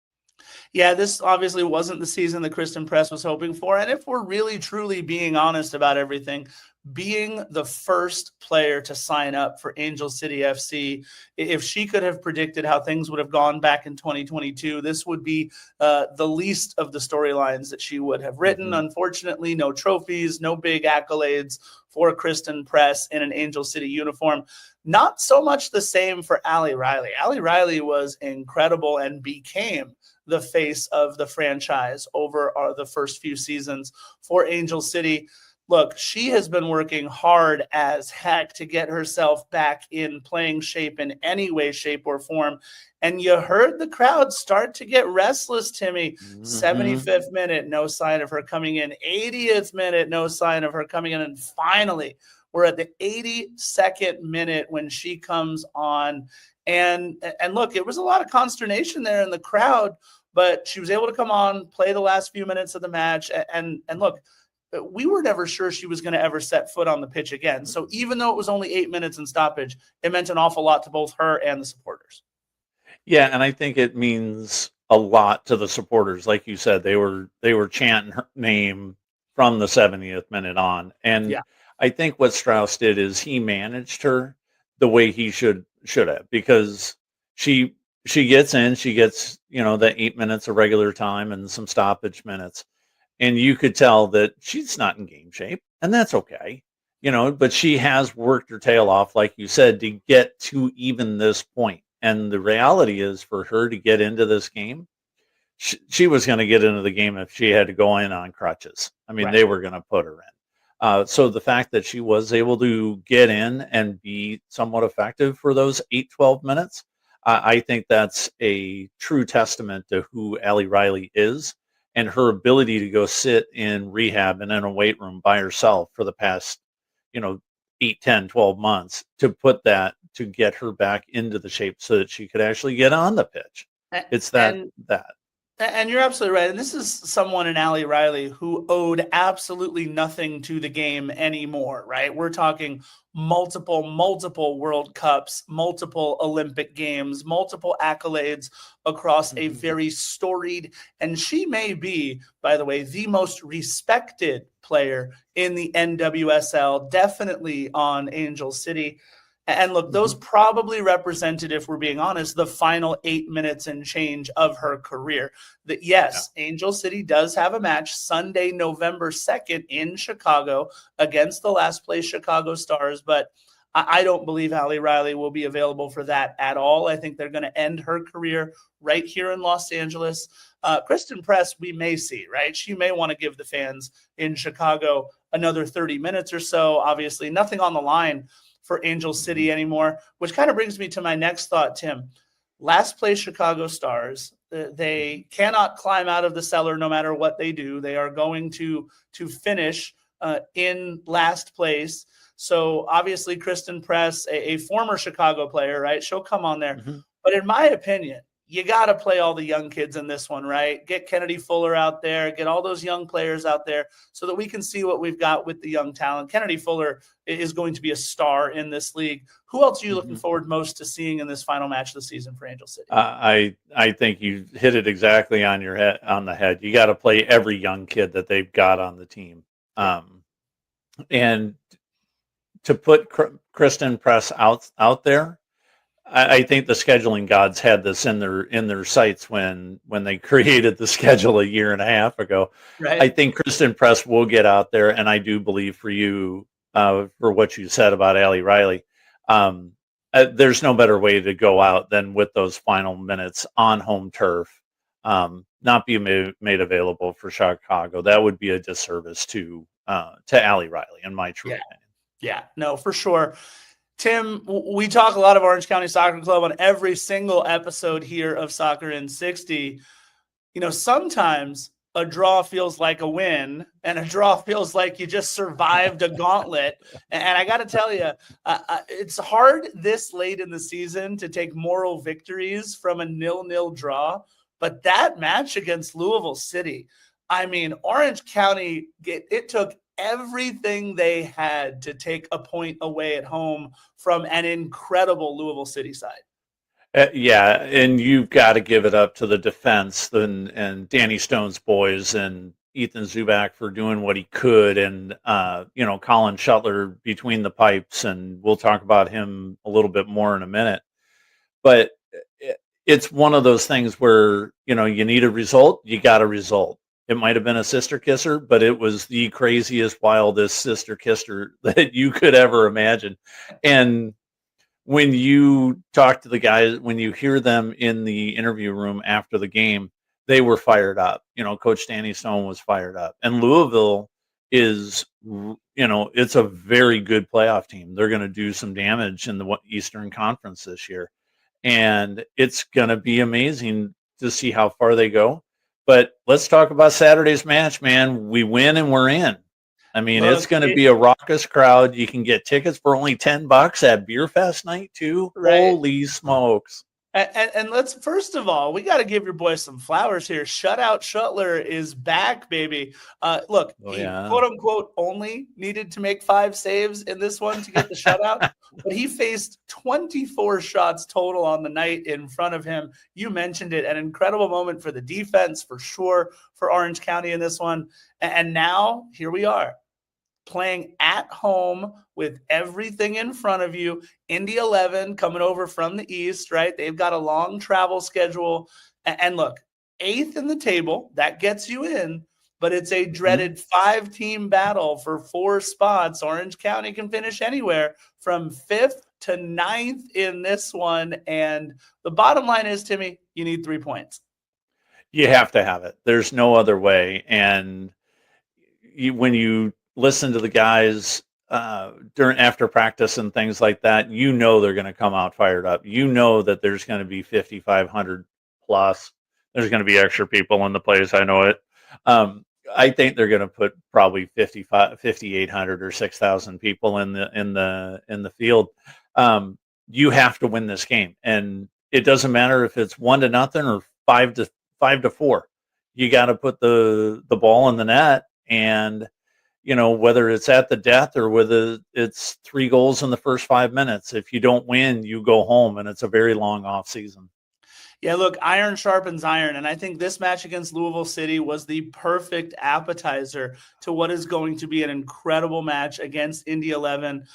Speaker 2: Yeah, this obviously wasn't the season that Kristen Press was hoping for. And if we're really, truly being honest about everything, being the first player to sign up for Angel City FC, if she could have predicted how things would have gone back in 2022, this would be the least of the storylines that she would have written. Unfortunately, no trophies, no big accolades for Kristen Press in an Angel City uniform. Not so much the same for Allie Riley. Allie Riley was incredible and became the face of the franchise over the first few seasons for Angel City. Look, she has been working hard as heck to get herself back in playing shape in any way, shape, or form. And you heard the crowd start to get restless, Timmy. 75th minute, no sign of her coming in. 80th minute, no sign of her coming in. And finally, we're at the 82nd minute when she comes on. And look, it was a lot of consternation there in the crowd, but she was able to come on, play the last few minutes of the match. And look, we were never sure she was going to ever set foot on the pitch again. So even though it was only 8 minutes in stoppage, it meant an awful lot to both her and the supporters.
Speaker 3: Yeah, and I think it means a lot to the supporters. Like you said, they were chanting her name from the 70th minute on. And I think what Strauss did is he managed her the way he should have, because she gets in, she gets, the 8 minutes of regular time and some stoppage minutes. And you could tell that she's not in game shape, and that's okay, but she has worked her tail off, like you said, to get to even this point. And the reality is, for her to get into this game, she was going to get into the game if she had to go in on crutches. I mean, they were going to put her in. So the fact that she was able to get in and be somewhat effective for those 12 minutes, I think that's a true testament to who Allie Riley is. And her ability to go sit in rehab and in a weight room by herself for the past, 8, 10, 12 months to get her back into the shape so that she could actually get on the pitch. It's that.
Speaker 2: And you're absolutely right. And this is someone in Allie Riley who owed absolutely nothing to the game anymore, right? We're talking multiple World Cups, multiple Olympic Games, multiple accolades across a very storied, and she may be, by the way, the most respected player in the NWSL, definitely on Angel City. And look, those probably represented, if we're being honest, the final 8 minutes and change of her career. That yes, Angel City does have a match Sunday, November 2nd in Chicago against the last place Chicago Stars, but I don't believe Hallie Riley will be available for that at all. I think they're going to end her career right here in Los Angeles. Kristen Press, we may see, right? She may want to give the fans in Chicago another 30 minutes or so. Obviously, nothing on the line for Angel City anymore, which kind of brings me to my next thought, Tim. Last place Chicago Stars. They cannot climb out of the cellar no matter what they do. They are going to finish in last place. So obviously Kristen Press, a former Chicago player, right? She'll come on there. But in my opinion, you got to play all the young kids in this one, right? Get Kennedy Fuller out there, get all those young players out there so that we can see what we've got with the young talent. Kennedy Fuller is going to be a star in this league. Who else are you looking forward most to seeing in this final match of the season for Angel City?
Speaker 3: I think you hit it exactly on the head. You got to play every young kid that they've got on the team. And to put Kristen Press out there, I think the scheduling gods had this in their sights when they created the schedule a year and a half ago.
Speaker 2: Right.
Speaker 3: I think Kristen Press will get out there, and I do believe for you, for what you said about Hallie Riley, there's no better way to go out than with those final minutes on home turf, not be made available for Chicago. That would be a disservice to Hallie Riley, in my true opinion.
Speaker 2: Yeah, no, for sure. Tim, we talk a lot of Orange County Soccer Club on every single episode here of Soccer in 60. You know, sometimes a draw feels like a win, and a draw feels like you just survived a gauntlet. And I got to tell you, it's hard this late in the season to take moral victories from a 0-0 draw. But that match against Louisville City, I mean, Orange County, it took everything they had to take a point away at home from an incredible Louisville City side.
Speaker 3: Yeah, and you've got to give it up to the defense and Danny Stone's boys and Ethan Zubak for doing what he could, and Colin Shuttler between the pipes, and we'll talk about him a little bit more in a minute. But it's one of those things where you need a result, you got a result. It might have been a sister kisser, but it was the craziest, wildest sister kisser that you could ever imagine. And when you talk to the guys, when you hear them in the interview room after the game, they were fired up. Coach Danny Stone was fired up. And Louisville is, it's a very good playoff team. They're going to do some damage in the Eastern Conference this year. And it's going to be amazing to see how far they go. But let's talk about Saturday's match, man. We win and we're in. I mean, it's going to be a raucous crowd. You can get tickets for only $10 at Beer Fest night too. Right. Holy smokes.
Speaker 2: And let's, first of all, we got to give your boy some flowers here. Shutout Shuttler is back, baby. Look, he quote unquote only needed to make 5 saves in this one to get the shutout, but he faced 24 shots total on the night in front of him. You mentioned it, an incredible moment for the defense, for sure, for Orange County in this one. And now here we are, playing at home with everything in front of you. Indy 11 coming over from the East, right? They've got a long travel schedule. And look, 8th in the table, that gets you in, but it's a dreaded 5-team battle for 4 spots. Orange County can finish anywhere from 5th to 9th in this one. And the bottom line is, Timmy, you need 3 points.
Speaker 3: You have to have it. There's no other way. And when you listen to the guys after practice and things like that, they're going to come out fired up. That there's going to be 5,500 plus. There's going to be extra people in the place. I know it. I think they're going to put probably 5,800 or 6,000 people in the field. You have to win this game, and it doesn't matter if it's 1-0 or 5-4. You got to put the ball in the net, and whether it's at the death or whether it's 3 goals in the first 5 minutes, if you don't win, you go home, and it's a very long off season.
Speaker 2: Yeah, look, iron sharpens iron, and I think this match against Louisville City was the perfect appetizer to what is going to be an incredible match against Indy 11.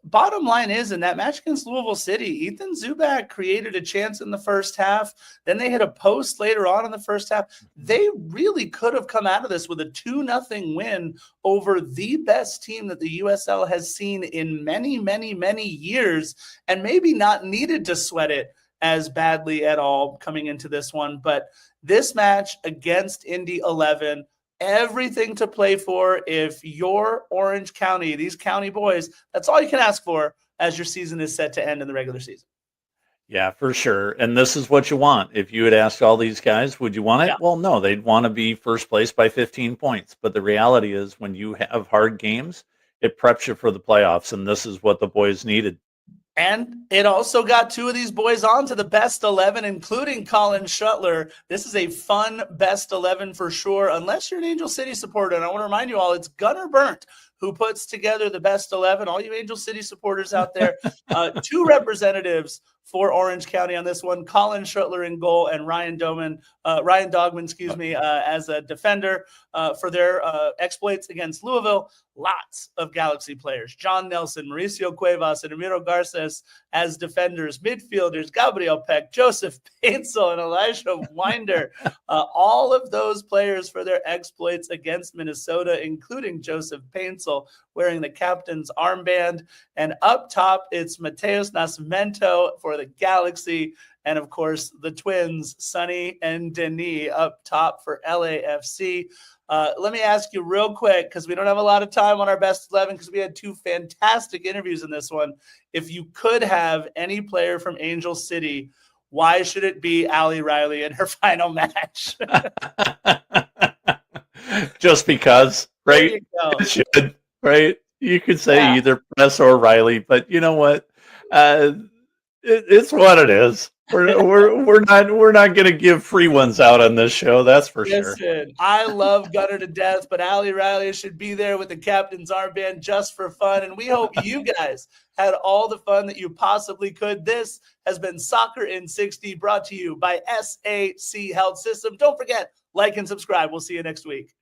Speaker 2: Bottom line is, in that match against Louisville City, Ethan Zubak created a chance in the first half. Then they hit a post later on in the first half. They really could have come out of this with a 2-0 win over the best team that the USL has seen in many, many, many years, and maybe not needed to sweat it as badly at all coming into this one. But this match against Indy 11, everything to play for. If you're Orange County, these county boys, that's all you can ask for as your season is set to end in the regular season.
Speaker 3: Yeah, for sure. And this is what you want. If you had asked all these guys, would you want it?
Speaker 2: Yeah.
Speaker 3: Well, no, they'd want to be first place by 15 points. But the reality is when you have hard games, it preps you for the playoffs. And this is what the boys needed.
Speaker 2: And it also got two of these boys on to the best 11, including Colin Shuttler. This is a fun best 11 for sure, unless you're an Angel City supporter. And I want to remind you all, it's Gunnar Burnt who puts together the best 11. All you Angel City supporters out there, two representatives for Orange County on this one: Colin Shuttler in goal and Ryan Dogman, as a defender for their exploits against Louisville. Lots of Galaxy players: John Nelson, Mauricio Cuevas, and Ramiro Garces as defenders. Midfielders: Gabriel Peck, Joseph Painzel, and Elijah Winder. All of those players for their exploits against Minnesota, including Joseph Painzel, wearing the captain's armband. And up top, it's Mateus Nascimento for the Galaxy. And, of course, the twins, Sonny and Denis, up top for LAFC. Let me ask you real quick, because we don't have a lot of time on our best 11, because we had two fantastic interviews in this one. If you could have any player from Angel City, why should it be Allie Riley in her final match?
Speaker 3: Just because, right?
Speaker 2: It
Speaker 3: should, right? You could say either Press or Riley, but you know what? It's what it is. We're not going to give free ones out on this show. That's for sure.
Speaker 2: I love Gunner to death, but Allie Riley should be there with the captain's armband just for fun. And we hope you guys had all the fun that you possibly could. This has been Soccer in 60, brought to you by SAC Health System. Don't forget, like and subscribe. We'll see you next week.